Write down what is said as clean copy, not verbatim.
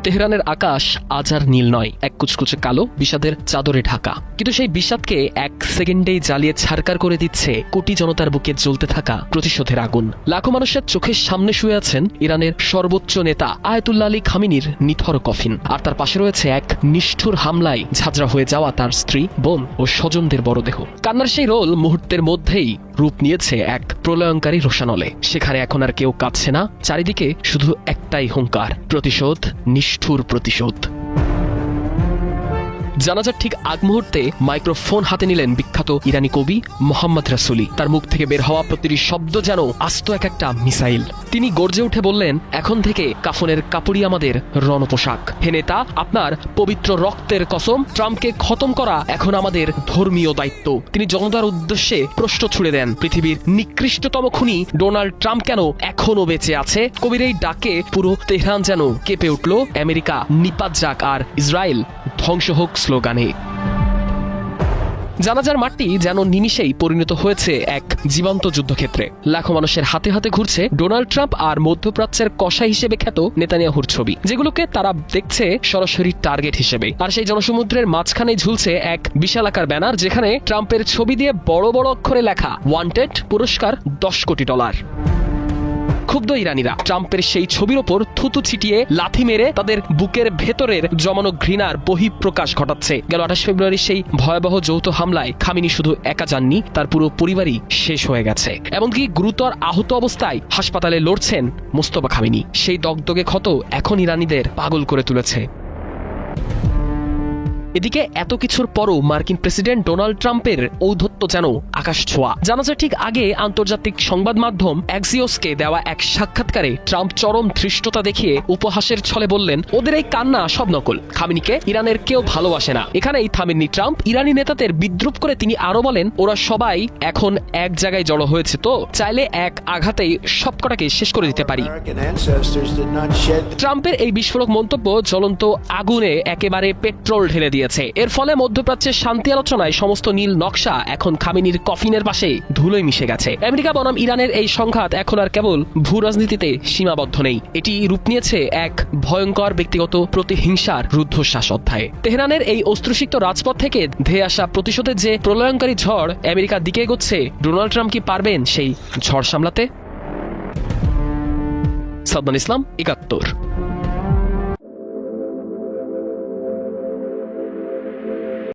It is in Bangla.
তেহরানের আকাশ আজ আর নীল নয়, এক কুচকুচে কালো বিষাদের চাদরে ঢাকা। কিন্তু সেই বিষাদকে এক সেকেন্ডেই জ্বালিয়ে ছারকার করে দিচ্ছে কোটি জনতার বুকে জ্বলতে থাকা প্রতিশোধের আগুন। লাখো মানুষের চোখের সামনে শুয়ে আছেন ইরানের সর্বোচ্চ নেতা আয়াতুল্লাহ আলী খামিনির নিথর কফিন, আর তার পাশে রয়েছে এক নিষ্ঠুর হামলায় ঝাঁঝরা হয়ে যাওয়া তার স্ত্রী, বোন ও স্বজনদের মরদেহ। কান্নার সেই রোল মুহূর্তের মধ্যেই রূপ নিয়েছে এক প্রলয়ঙ্কারী রোষানলে। সেখানে এখন আর কেউ কাঁদছে না, চারিদিকে শুধু একটাই হুঙ্কার, প্রতিশোধ, নিষ্ঠুর প্রতিশোধ। জানাজার ঠিক আগ মুহূর্তে মাইক্রোফোন হাতে নিলেন বিখ্যাত ইরানি কবি মোহাম্মদ রাসূলি। তার মুখ থেকে বের হওয়া প্রতিটি শব্দ যেন আস্ত একটা মিসাইল। তিনি গর্জে উঠে বললেন, এখন থেকে কাফনের কাপড়ই আমাদের রণপোশাক। হে নেতা, আপনার পবিত্র রক্তের কসম, ট্রাম্পকে খতম করা এখন আমাদের ধর্মীয় দায়িত্ব। তিনি জনতার উদ্দেশ্যে প্রশ্ন ছুড়ে দেন, পৃথিবীর নিকৃষ্টতম খুনি ডোনাল্ড ট্রাম্প কেন এখনো বেঁচে আছে? কবির এই ডাকে পুরো তেহরান যেন কেঁপে উঠল। আমেরিকা নিপাত যাক আর ইসরায়েল ধ্বংস হোক স্লোগানে। জানাজার মাঠটি যেন নিমিষেই পরিণত হয়েছে এক জীবন্ত যুদ্ধক্ষেত্রে। লাখো মানুষের হাতে হাতে ঘুরছে ডোনাল্ড ট্রাম্প আর মধ্যপ্রাচ্যের কষাই হিসেবে খ্যাত নেতানিয়াহুর ছবি, যেগুলোকে তারা দেখছে সরাসরি টার্গেট হিসেবে। আর সেই জনসমুদ্রের মাঝখানে ঝুলছে এক বিশালাকার ব্যানার, যেখানে ট্রাম্পের ছবি দিয়ে বড় বড় অক্ষরে লেখা, ওয়ান্টেড, পুরস্কার $10 কোটি। ক্ষুব্ধ ইরানিরা ট্রাম্পের সেই ছবির ওপর থুতু ছিটিয়ে লাথি মেরে তাদের বুকের ভেতরের জমানো ঘৃণার বহিঃপ্রকাশ ঘটাচ্ছে। গেল 28 ফেব্রুয়ারি সেই ভয়াবহ যৌথ হামলায় খামিনি শুধু একা যাননি, তার পুরো পরিবারই শেষ হয়ে গেছে। এমনকি গুরুতর আহত অবস্থায় হাসপাতালে লড়ছেন মোস্তফা খামিনি। সেই দগদগে ক্ষত এখন ইরানিদের পাগল করে তুলেছে। এদিকে এত কিছুর পরও মার্কিন প্রেসিডেন্ট ডোনাল্ড ট্রাম্পের ঔদ্ধত্য যেন আকাশ ছোঁয়া। জানাজার ঠিক আগে আন্তর্জাতিক সংবাদ মাধ্যম অ্যাক্সিওসকে দেওয়া এক সাক্ষাৎকারে ট্রাম্প চরম ধৃষ্টতা দেখিয়ে উপহাসের ছলে বললেন, ওদের এই কান্না সব নকল, খামিনিকে ইরানের কেউ ভালোবাসে না। এখানেই থামেননি ট্রাম্প। ইরানি নেতাদের বিদ্রুপ করে তিনি আরো বলেন, ওরা সবাই এখন এক জায়গায় জড়ো হয়েছে, তো চাইলে এক আঘাতেই সবকটাকে শেষ করে দিতে পারি। ট্রাম্পের এই বিস্ফোরক মন্তব্য জ্বলন্ত আগুনে একেবারে পেট্রোল ঢেলে দিয়েছে। এর ফলে মধ্যপ্রাচ্যের শান্তি আলোচনায় সমস্ত নীল নকশা এখন খামিনির কফিনের পাশে ধুলোয় মিশে গেছে। আমেরিকা বনাম ইরানের এই সংঘাত এখন আর কেবল ভূ রাজনীতিতে সীমাবদ্ধ নেই, এটি রূপ নিয়েছে এক ভয়ঙ্কর ব্যক্তিগত প্রতিহিংসার রুদ্ধশ্বাস অধ্যায়ে। তেহরানের এই অস্ত্রসিক্ত রাজপথ থেকে ধেয়ে আসা প্রতিশোধের যে প্রলয়ঙ্কারী ঝড় আমেরিকার দিকে এগোচ্ছে, ডোনাল্ড ট্রাম্প কি পারবেন সেই ঝড় সামলাতে? সাদমান ইসলাম, ৭১।